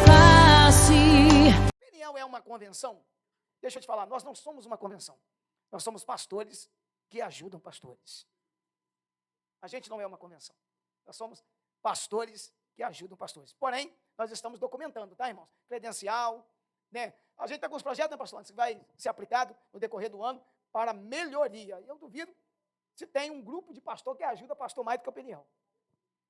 face. Peniel é uma convenção? Deixa eu te falar, nós não somos uma convenção. Nós somos pastores que ajudam pastores. A gente não é uma convenção. Nós somos pastores que ajudam pastores. Porém, nós estamos documentando, tá, irmãos? Credencial, né? A gente tem alguns projetos, né, pastor, que vai ser aplicado no decorrer do ano para melhoria. E eu duvido se tem um grupo de pastor que ajuda pastor mais do que o Peniel.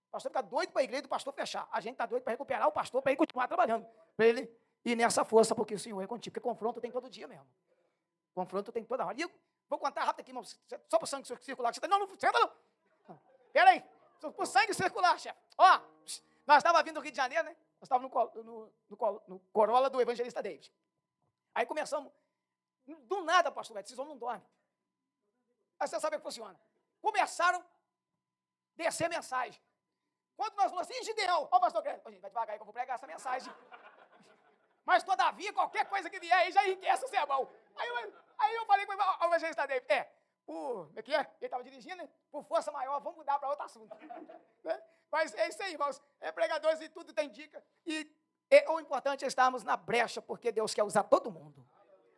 O pastor fica doido para a igreja do pastor fechar. A gente está doido para recuperar o pastor, para ele continuar trabalhando. Para ele ir nessa força, porque o Senhor é contigo. Porque confronto tem todo dia mesmo. Confronto tem toda hora. E eu vou contar rápido aqui, irmão. Só para o sangue circular. Não, senta não. Espera aí. Para o sangue circular, chefe. Ó, nós estávamos vindo do Rio de Janeiro, né? Nós estávamos no Corolla do evangelista David. Aí começamos. Do nada, pastor, esses homens não dormem. Aí você sabe como funciona. Começaram a descer mensagem. Quando nós falamos assim, Gideão, ó, pastor Grande, vai devagar aí que eu vou pregar essa mensagem. Mas, todavia, qualquer coisa que vier aí já enriquece o sermão. Aí eu falei com o evangelista David, como é que é? Ele estava dirigindo, né? Por força maior, vamos mudar para outro assunto. Né? Mas é isso aí, irmãos. Pregadores e tudo tem dica. E o importante é estarmos na brecha, porque Deus quer usar todo mundo.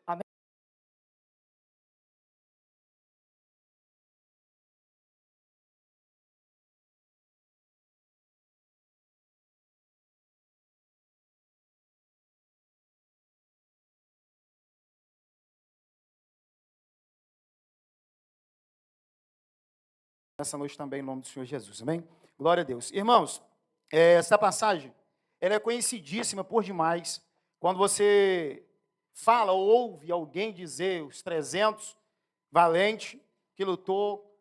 Amém? Essa noite também, em nome do Senhor Jesus, amém? Glória a Deus. Irmãos, essa passagem, ela é conhecidíssima por demais. Quando você fala ou ouve alguém dizer os 300 valentes que lutou,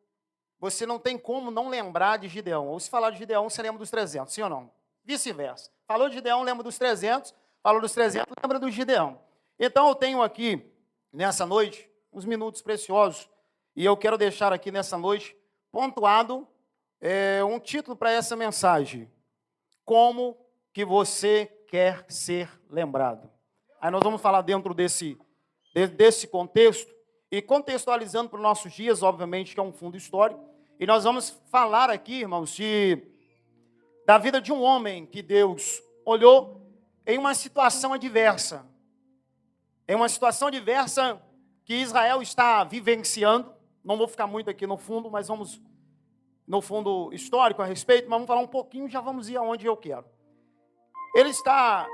você não tem como não lembrar de Gideão. Ou se falar de Gideão, você lembra dos 300, sim ou não? Vice-versa. Falou de Gideão, lembra dos 300. Falou dos 300, lembra do Gideão. Então, eu tenho aqui, nessa noite, uns minutos preciosos, e eu quero deixar aqui nessa noite pontuado um título para essa mensagem. Como que você quer ser lembrado? Aí nós vamos falar dentro desse contexto, e contextualizando para os nossos dias, obviamente, que é um fundo histórico, e nós vamos falar aqui, irmãos, da vida de um homem que Deus olhou em uma situação adversa. Em uma situação adversa que Israel está vivenciando. Não vou ficar muito aqui no fundo, mas vamos no fundo histórico a respeito, mas vamos falar um pouquinho e já vamos ir aonde eu quero. Ele está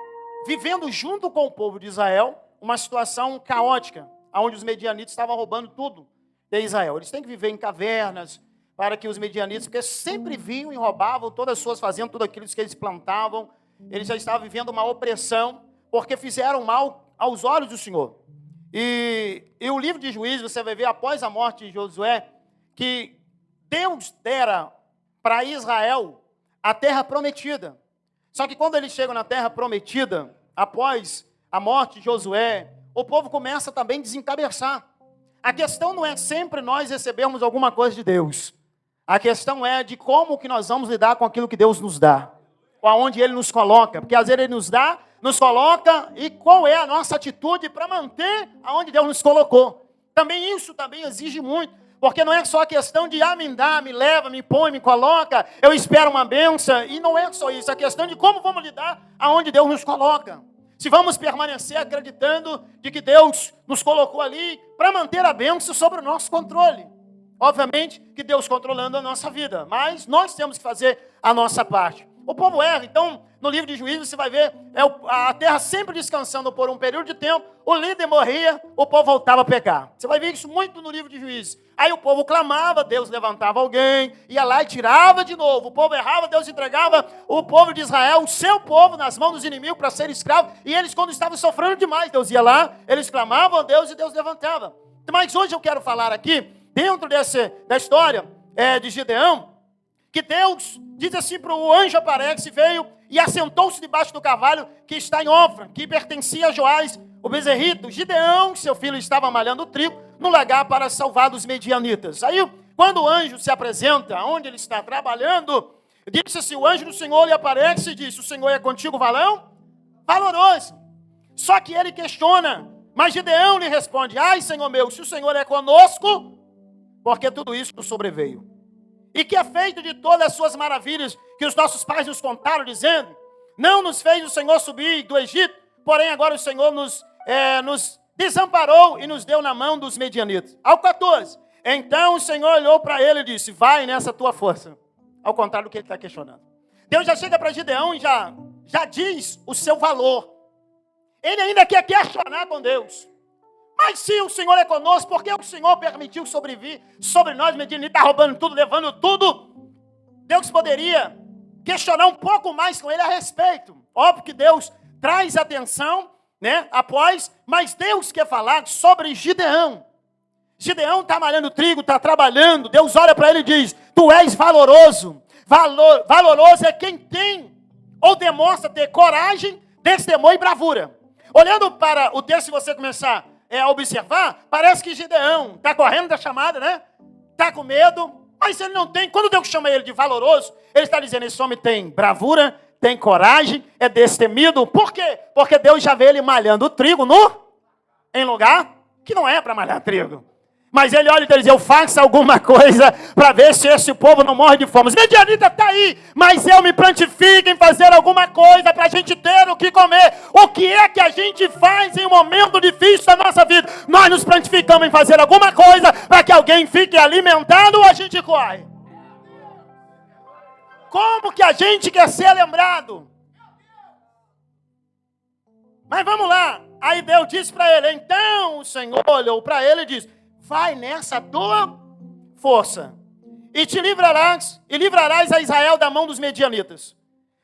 vivendo junto com o povo de Israel uma situação caótica, onde os medianitas estavam roubando tudo de Israel. Eles têm que viver em cavernas para que os medianitas, porque sempre vinham e roubavam todas as suas fazendas, tudo aquilo que eles plantavam. Eles já estavam vivendo uma opressão, porque fizeram mal aos olhos do Senhor. E o livro de Juízes, você vai ver, após a morte de Josué, que Deus dera para Israel a terra prometida. Só que quando eles chegam na terra prometida, após a morte de Josué, o povo começa também a desencabeçar. A questão não é sempre nós recebermos alguma coisa de Deus. A questão é de como que nós vamos lidar com aquilo que Deus nos dá. Ou aonde Ele nos coloca. Porque às vezes Ele nos dá, nos coloca, e qual é a nossa atitude para manter aonde Deus nos colocou. Também isso também exige muito, porque não é só a questão de me dá, me leva, me põe, me coloca, eu espero uma bênção, e não é só isso, a questão de como vamos lidar aonde Deus nos coloca. Se vamos permanecer acreditando de que Deus nos colocou ali para manter a bênção sobre o nosso controle. Obviamente que Deus controlando a nossa vida, mas nós temos que fazer a nossa parte. O povo erra, então, no livro de Juízes, você vai ver, a terra sempre descansando por um período de tempo, o líder morria, o povo voltava a pecar. Você vai ver isso muito no livro de Juízes. Aí o povo clamava, Deus levantava alguém, ia lá e tirava de novo. O povo errava, Deus entregava o povo de Israel, o seu povo, nas mãos dos inimigos para ser escravo. E eles, quando estavam sofrendo demais, Deus ia lá, eles clamavam a Deus e Deus levantava. Mas hoje eu quero falar aqui, dentro da história de Gideão, que Deus diz assim para o anjo aparece, veio e assentou-se debaixo do cavalo que está em Ofra, que pertencia a Joás, o bezerrito. Gideão, seu filho, estava malhando trigo no lagar para salvar dos medianitas. Aí, quando o anjo se apresenta, onde ele está trabalhando, disse assim, o anjo do Senhor lhe aparece e disse, o Senhor é contigo, valão? Valoroso. Só que ele questiona, mas Gideão lhe responde, ai, Senhor meu, se o Senhor é conosco, porque tudo isso nos sobreveio. E que é feito de todas as suas maravilhas que os nossos pais nos contaram, dizendo, Não nos fez o Senhor subir do Egito, porém agora o Senhor nos desamparou e nos deu na mão dos medianitas. Ao 14. Então o Senhor olhou para ele e disse, vai nessa tua força. Ao contrário do que ele está questionando. Deus já chega para Gideão e já diz o seu valor. Ele ainda quer questionar com Deus. Mas se o Senhor é conosco, por que o Senhor permitiu sobreviver sobre nós, medianita, está roubando tudo, levando tudo? Deus poderia questionar um pouco mais com ele a respeito. Óbvio que Deus traz atenção, né, após, mas Deus quer falar sobre Gideão. Gideão está malhando trigo, está trabalhando. Deus olha para ele e diz, tu és valoroso. Valoroso é quem tem ou demonstra ter coragem, destemor e bravura. Olhando para o texto, se você começar a observar, parece que Gideão está correndo da chamada, né? Está com medo, mas ele não tem. Quando Deus chama ele de valoroso, ele está dizendo, esse homem tem bravura, tem coragem, é destemido. Por quê? Porque Deus já vê ele malhando o trigo em lugar que não é para malhar trigo. Mas ele olha e diz, eu faço alguma coisa para ver se esse povo não morre de fome. Os medianitas estão aí, mas eu me prontifico em fazer alguma coisa para a gente ter o que comer. O que é que a gente faz em um momento difícil da nossa vida? Nós nos prontificamos em fazer alguma coisa para que alguém fique alimentado ou a gente corre? Como que a gente quer ser lembrado? Mas vamos lá. Aí Deus disse para ele, então o Senhor olhou para ele e disse, vai nessa tua força, e livrarás a Israel da mão dos medianitas.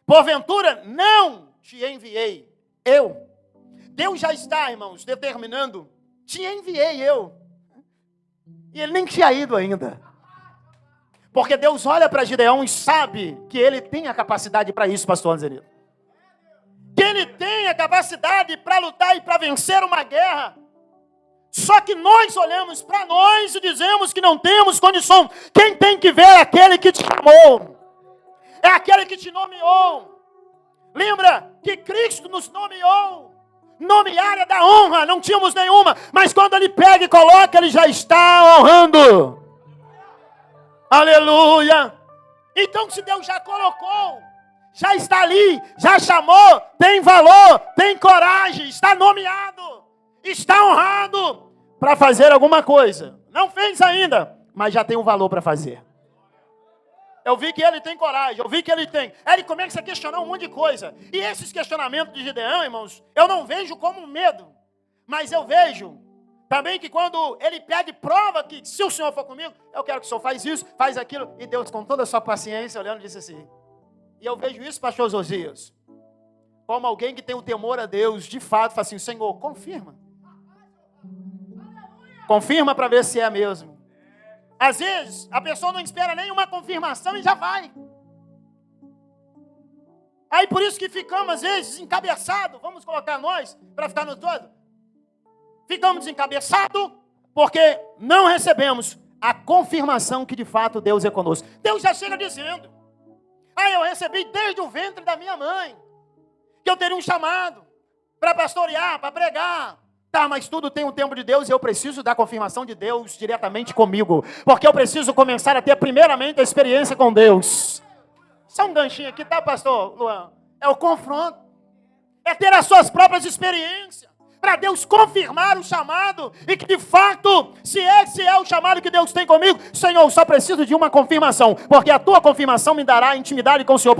Porventura, não te enviei eu. Deus já está, irmãos, determinando, te enviei eu. E ele nem tinha ido ainda. Porque Deus olha para Gideão e sabe que ele tem a capacidade para isso, pastor Anzelino. Que ele tem a capacidade para lutar e para vencer uma guerra. Só que nós olhamos para nós e dizemos que não temos condição. Quem tem que ver é aquele que te chamou. É aquele que te nomeou. Lembra que Cristo nos nomeou. Nome área da honra, não tínhamos nenhuma. Mas quando ele pega e coloca, ele já está honrando. Aleluia. Então se Deus já colocou, já está ali, já chamou, tem valor, tem coragem, está nomeado, está honrado para fazer alguma coisa. Não fez ainda, mas já tem um valor para fazer. Eu vi que ele tem coragem, eu vi que ele tem. Aí ele começa a questionar um monte de coisa. E esses questionamentos de Gideão, irmãos, eu não vejo como medo. Mas eu vejo também que quando ele pede prova que se o Senhor for comigo, eu quero que o Senhor faz isso, faz aquilo. E Deus, com toda a sua paciência, olhando, disse assim. E eu vejo isso, pastor Josias, como alguém que tem o temor a Deus, de fato, fala assim, Senhor, confirma. Confirma para ver se é mesmo. Às vezes, a pessoa não espera nenhuma confirmação e já vai. Aí por isso que ficamos, às vezes, encabeçados. Vamos colocar nós, para ficar no todo. Ficamos encabeçados porque não recebemos a confirmação que de fato Deus é conosco. Deus já chega dizendo. Eu recebi desde o ventre da minha mãe. Que eu teria um chamado para pastorear, para pregar. Tá, mas tudo tem um tempo de Deus e eu preciso da confirmação de Deus diretamente comigo. Porque eu preciso começar a ter primeiramente a experiência com Deus. Só um ganchinho aqui, tá, pastor Luan? É o confronto. É ter as suas próprias experiências. Para Deus confirmar o chamado. E que de fato, se esse é o chamado que Deus tem comigo, Senhor, eu só preciso de uma confirmação. Porque a tua confirmação me dará intimidade com o Senhor.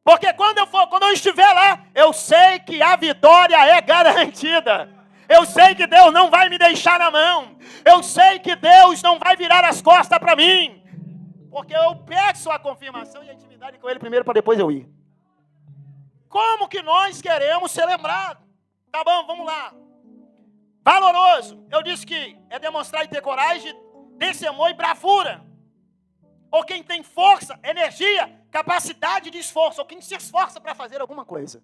Porque quando eu estiver lá, eu sei que a vitória é garantida. Eu sei que Deus não vai me deixar na mão. Eu sei que Deus não vai virar as costas para mim. Porque eu peço a confirmação e a intimidade com Ele primeiro para depois eu ir. Como que nós queremos ser lembrados? Tá bom, vamos lá. Valoroso. Eu disse que é demonstrar e ter coragem, destemor e bravura. Ou quem tem força, energia, capacidade de esforço, ou quem se esforça para fazer alguma coisa.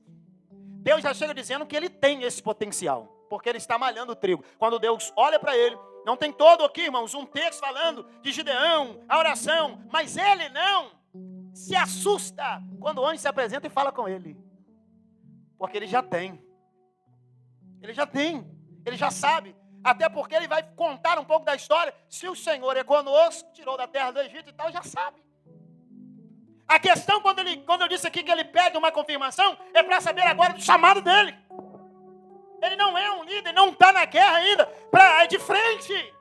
Deus já chega dizendo que ele tem esse potencial, porque ele está malhando o trigo. Quando Deus olha para ele, não tem todo aqui, irmãos, um texto falando de Gideão, a oração, mas ele não se assusta quando o anjo se apresenta e fala com ele. Porque ele já tem. Ele já tem, ele já sabe. Até porque ele vai contar um pouco da história. Se o Senhor é conosco, tirou da terra do Egito e tal, já sabe. A questão, quando eu disse aqui que ele pede uma confirmação, é para saber agora do chamado dele. Ele não é um líder, não está na guerra ainda, é de frente.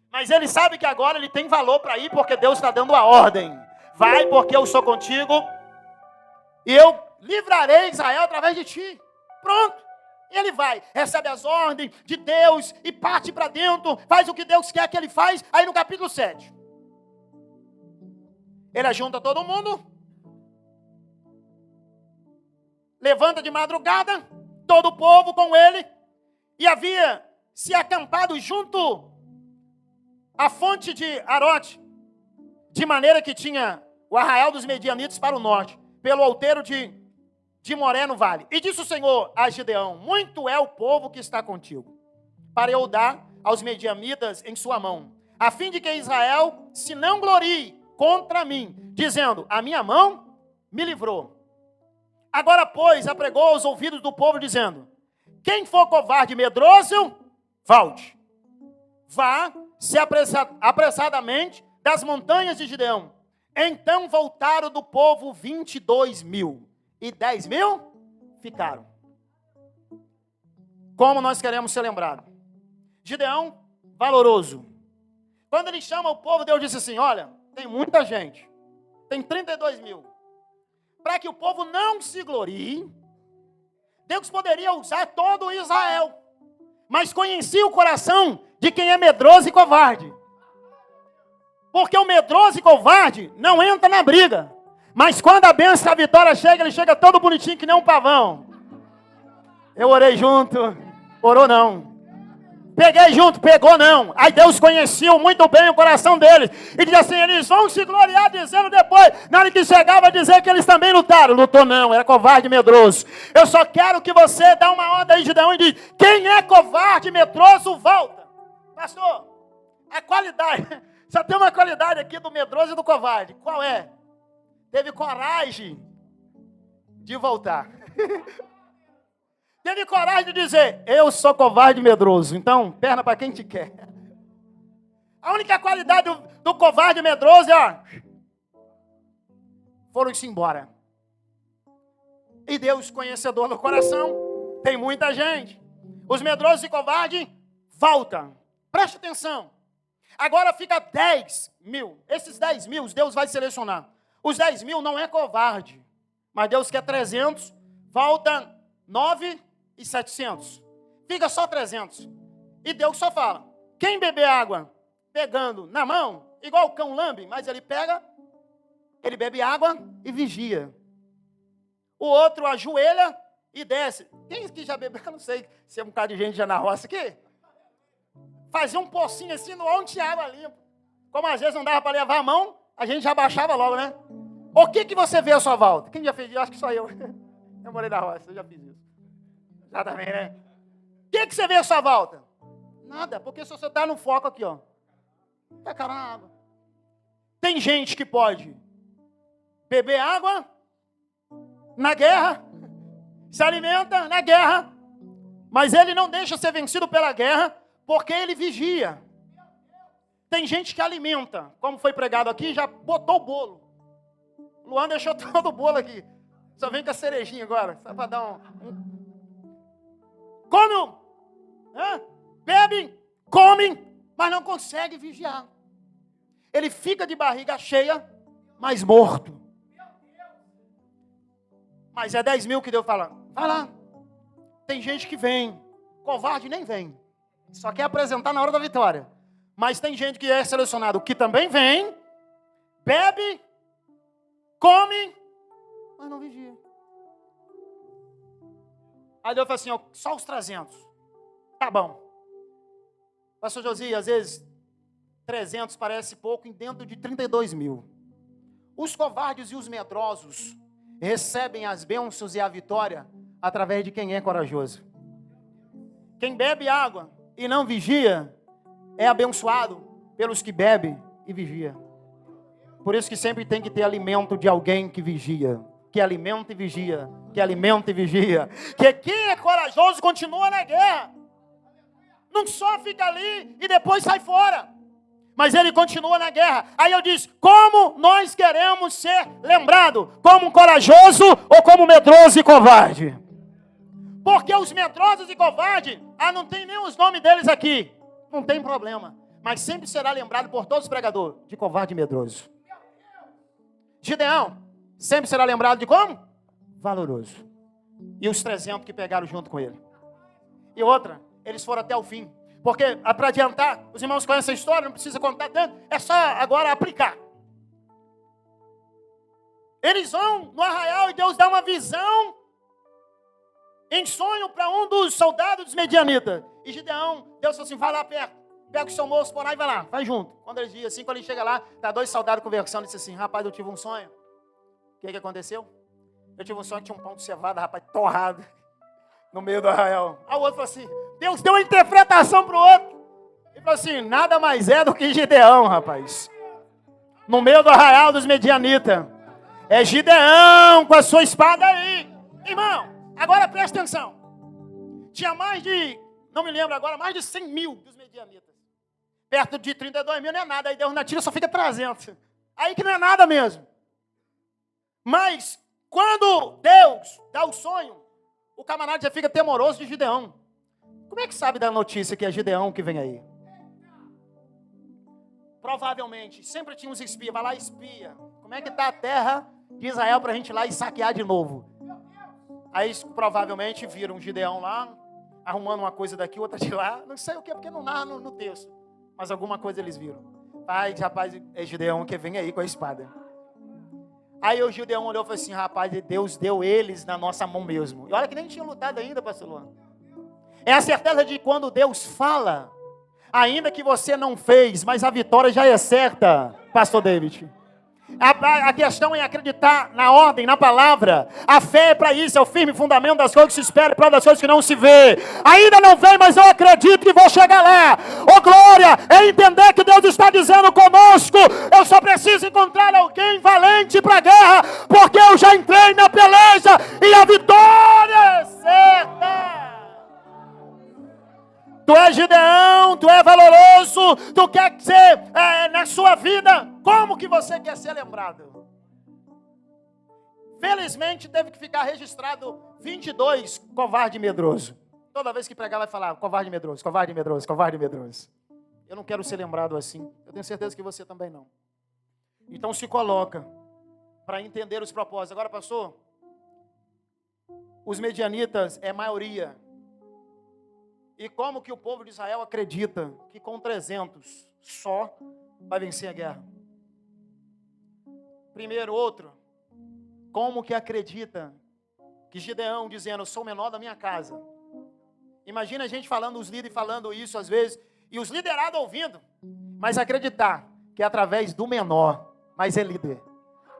Mas ele sabe que agora ele tem valor para ir, porque Deus está dando a ordem. Vai, porque eu sou contigo, e eu livrarei Israel através de ti. Pronto. E ele vai, recebe as ordens de Deus e parte para dentro, faz o que Deus quer que ele faz. Aí no capítulo 7, ele ajunta todo mundo, levanta de madrugada, todo o povo com ele, e havia se acampado junto à fonte de Arote, de maneira que tinha o arraial dos Medianitas para o norte, pelo outeiro de Moré no vale. E disse o Senhor a Gideão: muito é o povo que está contigo, para eu dar aos Medianitas em sua mão, a fim de que Israel se não glorie contra mim, dizendo: a minha mão me livrou. Agora, pois, apregou aos ouvidos do povo, dizendo: quem for covarde e medroso, volte. Vá se apressadamente das montanhas de Gideão. Então voltaram do povo 22.000, e 10.000 ficaram. Como nós queremos ser lembrados? Gideão, valoroso. Quando ele chama o povo, Deus disse assim: olha, tem muita gente, tem 32.000. Para que o povo não se glorie, Deus poderia usar todo Israel, mas conhecia o coração de quem é medroso e covarde. Porque o medroso e covarde não entra na briga, mas quando a bênção da vitória chega, ele chega todo bonitinho que nem um pavão. Eu orei junto, orou não. Peguei junto, pegou não. Aí Deus conheceu muito bem o coração deles. E diz assim: eles vão se gloriar dizendo depois, na hora que chegava a dizer que eles também lutaram. Lutou não, era covarde e medroso. Eu só quero que você dê uma onda aí, Gideão, e diz: quem é covarde e medroso, volta. Pastor, a qualidade, só tem uma qualidade aqui do medroso e do covarde. Qual é? Teve coragem de voltar. Teve coragem de dizer: eu sou covarde e medroso, então perna para quem te quer. A única qualidade do covarde e medroso é: foram-se embora. E Deus, conhecedor do coração, tem muita gente. Os medrosos e covardes voltam. Preste atenção. Agora fica 10.000. Esses 10.000 Deus vai selecionar. Os 10.000 não é covarde, mas Deus quer 300, volta 9.700. Fica só 300. E Deus só fala: quem beber água pegando na mão, igual o cão lambe, mas ele pega, ele bebe água e vigia. O outro ajoelha e desce. Quem que já bebeu? Eu não sei se é um bocado de gente já na roça aqui. Fazia um pocinho assim no onde tinha água limpa. Como às vezes não dava para levar a mão, a gente já baixava logo, né? O que você vê à sua volta? Quem já fez isso? Acho que só eu. Eu morei na roça, eu já fiz isso. Já também, né? O que você vê à sua volta? Nada, porque se você está no foco aqui, ó, tá cara na água. Tem gente que pode beber água na guerra, se alimenta na guerra, mas ele não deixa ser vencido pela guerra, porque ele vigia. Tem gente que alimenta, como foi pregado aqui, já botou o bolo. Luan deixou todo o bolo aqui. Só vem com a cerejinha agora, só para dar Come, bebe, come, mas não consegue vigiar. Ele fica de barriga cheia, mas morto. Mas é 10.000 que Deus fala: vai lá. Tem gente que vem, covarde nem vem, só quer apresentar na hora da vitória. Mas tem gente que é selecionado, que também vem, bebe, come, mas não vigia. Aí Deus fala assim: ó, só os 300. Tá bom. Pastor Josias, às vezes 300 parece pouco dentro de 32.000. Os covardes e os medrosos recebem as bênçãos e a vitória através de quem é corajoso. Quem bebe água e não vigia é abençoado pelos que bebem e vigia. Por isso que sempre tem que ter alimento de alguém que vigia, que alimenta e vigia, que alimenta e vigia. Que quem é corajoso continua na guerra. não só fica ali e depois sai fora. Mas ele continua na guerra. Aí eu disse, como nós queremos ser lembrados? Como corajoso ou como medroso e covarde? Porque os medrosos e covardes, não tem nem os nomes deles aqui. Não tem problema. Mas sempre será lembrado por todos os pregadores de covarde e medroso. Gideão sempre será lembrado de como? Valoroso. E os 300 que pegaram junto com ele. E outra, eles foram até o fim. Porque, para adiantar, os irmãos conhecem a história, não precisa contar tanto, é só agora aplicar. Eles vão no arraial e Deus dá uma visão em sonho para um dos soldados dos medianitas. E Gideão, Deus falou assim, vai lá perto, pega o seu moço por lá e vai lá, vai junto. Quando ele diz assim, quando ele chega lá, tá 2 soldados conversando, e disse assim, rapaz, eu tive um sonho. O que aconteceu? Eu tive um sonho que tinha um pão de cevada, rapaz, torrado, no meio do arraial. Aí o outro falou assim, Deus deu uma interpretação para o outro. Ele falou assim, nada mais é do que Gideão, rapaz. No meio do arraial dos medianitas. É Gideão com a sua espada aí. Irmão, agora presta atenção. Tinha mais de, não me lembro agora, mais de 100 mil dos medianitas. Perto de 32 mil não é nada. Aí Deus na tira só fica 300. Aí que não é nada mesmo. Mas quando Deus dá o sonho, o camarada já fica temoroso de Gideão. Como é que sabe da notícia que é Gideão que vem aí? Provavelmente, sempre tinha uns espias, vai lá e espia. Como é que está a terra de Israel para a gente ir lá e saquear de novo? Aí provavelmente viram Gideão lá, arrumando uma coisa daqui, outra de lá. Não sei o que, porque não narra no texto. Mas alguma coisa eles viram. Pai, rapaz, é Gideão que vem aí com a espada. Aí o Gideão olhou e falou assim, rapaz, Deus deu eles na nossa mão mesmo. E olha que nem tinha lutado ainda, pastor Luan. É a certeza de quando Deus fala, ainda que você não fez, mas a vitória já é certa, pastor David. A questão é acreditar na ordem, na palavra. A fé é para isso, é o firme fundamento das coisas que se espera e prova das coisas que não se vê. Ainda não vem, mas eu acredito que vou chegar lá. Oh glória, é entender que Deus está dizendo conosco. Eu só preciso encontrar alguém valente para a guerra, porque eu já entrei na peleja e a vitória é certa. Tu é Gideão, tu é valoroso, tu quer ser na sua vida, como que você quer ser lembrado? Felizmente teve que ficar registrado 22 covarde e medroso. Toda vez que pregar vai falar covarde e medroso, covarde e medroso, covarde e medroso. Eu não quero ser lembrado assim, eu tenho certeza que você também não. Então se coloca para entender os propósitos. Agora pastor, os medianitas é maioria. E como que o povo de Israel acredita que com 300 só vai vencer a guerra? Primeiro, outro. Como que acredita que Gideão dizendo, eu sou o menor da minha casa? Imagina a gente falando, os líderes falando isso às vezes, e os liderados ouvindo. Mas acreditar que é através do menor, mas é líder.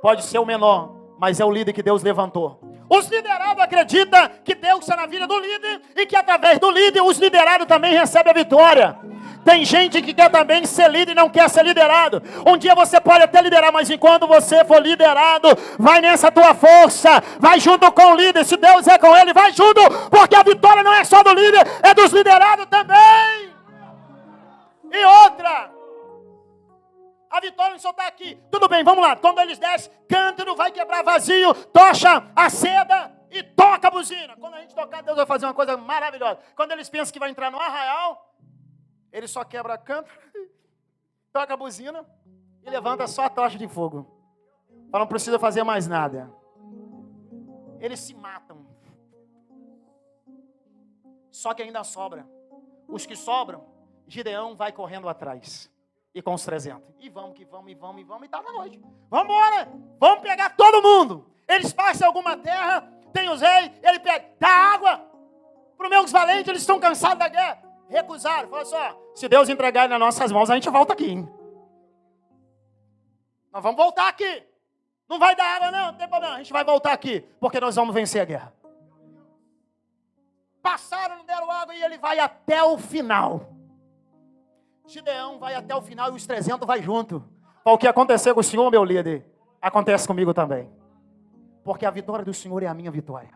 Pode ser o menor, mas é o líder que Deus levantou. Os liderados acreditam que Deus está na vida do líder e que através do líder os liderados também recebem a vitória. Tem gente que quer também ser líder e não quer ser liderado. Um dia você pode até liderar, mas enquanto você for liderado, vai nessa tua força, vai junto com o líder. Se Deus é com ele, vai junto, porque a vitória não é só do líder, é dos liderados também. E outra, a vitória só está aqui. Tudo bem, vamos lá. Quando eles descem, cântaro, vai quebrar vazio, tocha a seda e toca a buzina. Quando a gente tocar, Deus vai fazer uma coisa maravilhosa. Quando eles pensam que vai entrar no arraial, ele só quebra cântaro, toca a buzina e levanta só a tocha de fogo. Não precisa fazer mais nada. Eles se matam. Só que ainda sobra. Os que sobram, Gideão vai correndo atrás. E com os 300. E vamos, que vamos, e vamos, e vamos, e tá na noite. Vamos embora, vamos pegar todo mundo. Eles passam alguma terra, tem os reis, ele pega, dá água para os meus valentes, eles estão cansados da guerra. Recusaram, falaram só, se Deus entregar ele nas nossas mãos, a gente volta aqui. Hein? Nós vamos voltar aqui. Não vai dar água não tem problema, a gente vai voltar aqui, porque nós vamos vencer a guerra. Passaram, não deram água e ele vai até o final. Gideão vai até o final e os 300 vai junto. O que aconteceu com o Senhor, meu líder, acontece comigo também. Porque a vitória do Senhor é a minha vitória.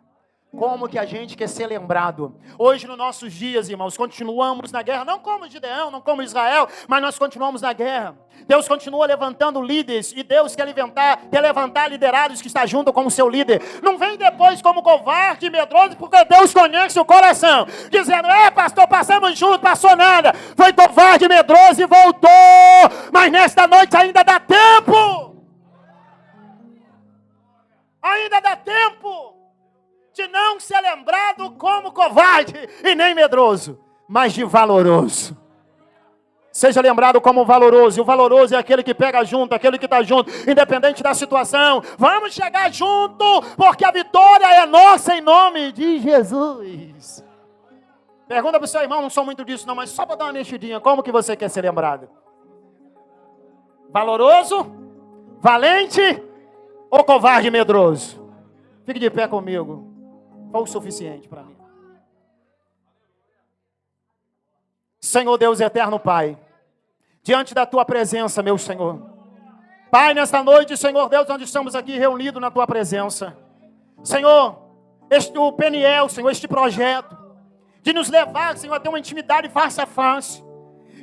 Como que a gente quer ser lembrado? Hoje, nos nossos dias, irmãos, continuamos na guerra, não como Gideão, não como Israel, mas nós continuamos na guerra. Deus continua levantando líderes, e Deus quer levantar liderados que estão junto com o seu líder. Não vem depois como covarde e medroso, porque Deus conhece o coração, dizendo, pastor, passamos junto, passou nada, foi covarde e medroso e voltou, mas nesta noite ainda dá tempo. Ainda dá tempo de não ser lembrado como covarde e nem medroso, mas de valoroso. Seja lembrado como valoroso. E o valoroso é aquele que pega junto, aquele que está junto, independente da situação. Vamos chegar junto, porque a vitória é nossa em nome de Jesus. Pergunta para o seu irmão, não sou muito disso não, mas só para dar uma mexidinha, como que você quer ser lembrado? Valoroso? Valente? Ou covarde e medroso? Fique de pé comigo. Foi o suficiente para mim. Senhor Deus eterno Pai, diante da Tua presença, meu Senhor. Pai, nesta noite, Senhor Deus, onde estamos aqui reunidos na Tua presença. Senhor, o Peniel, Senhor, este projeto, de nos levar, Senhor, a ter uma intimidade face a face.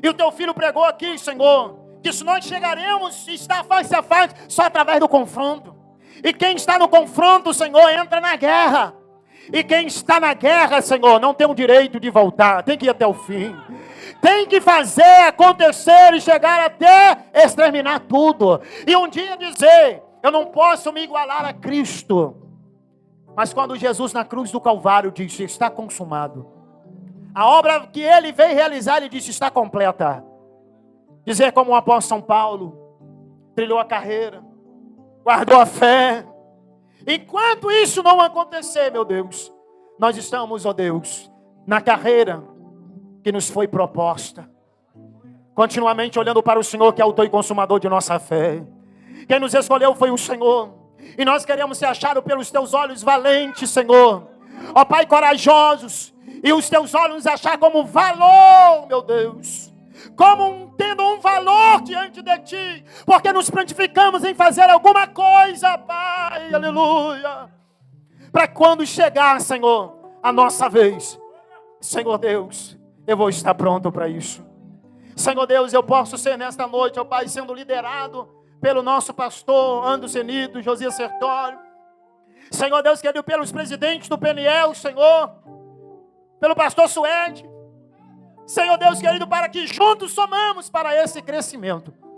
E o Teu Filho pregou aqui, Senhor, que se nós chegaremos a estar face a face só através do confronto. E quem está no confronto, Senhor, entra na guerra. E quem está na guerra, Senhor, não tem o direito de voltar, tem que ir até o fim. Tem que fazer acontecer e chegar até exterminar tudo. E um dia dizer, eu não posso me igualar a Cristo. Mas quando Jesus na cruz do Calvário disse, está consumado. A obra que Ele veio realizar, Ele disse, está completa. Dizer como o apóstolo São Paulo, trilhou a carreira, guardou a fé. Enquanto isso não acontecer, meu Deus, nós estamos, ó Deus, na carreira que nos foi proposta. Continuamente olhando para o Senhor, que é autor e consumador de nossa fé. Quem nos escolheu foi o Senhor. E nós queremos ser achados pelos Teus olhos valentes, Senhor. Ó Pai, corajosos. E os Teus olhos nos achar como valor, meu Deus. Como tendo um valor diante de Ti, porque nos prontificamos em fazer alguma coisa, Pai, aleluia, para quando chegar, Senhor, a nossa vez, Senhor Deus, eu vou estar pronto para isso. Senhor Deus, eu posso ser nesta noite, ó Pai, sendo liderado pelo nosso pastor Ando Senito, Josias Sertório, Senhor Deus, querido, pelos presidentes do Peniel, Senhor, pelo pastor Suede, Senhor Deus querido, para que juntos somamos para esse crescimento.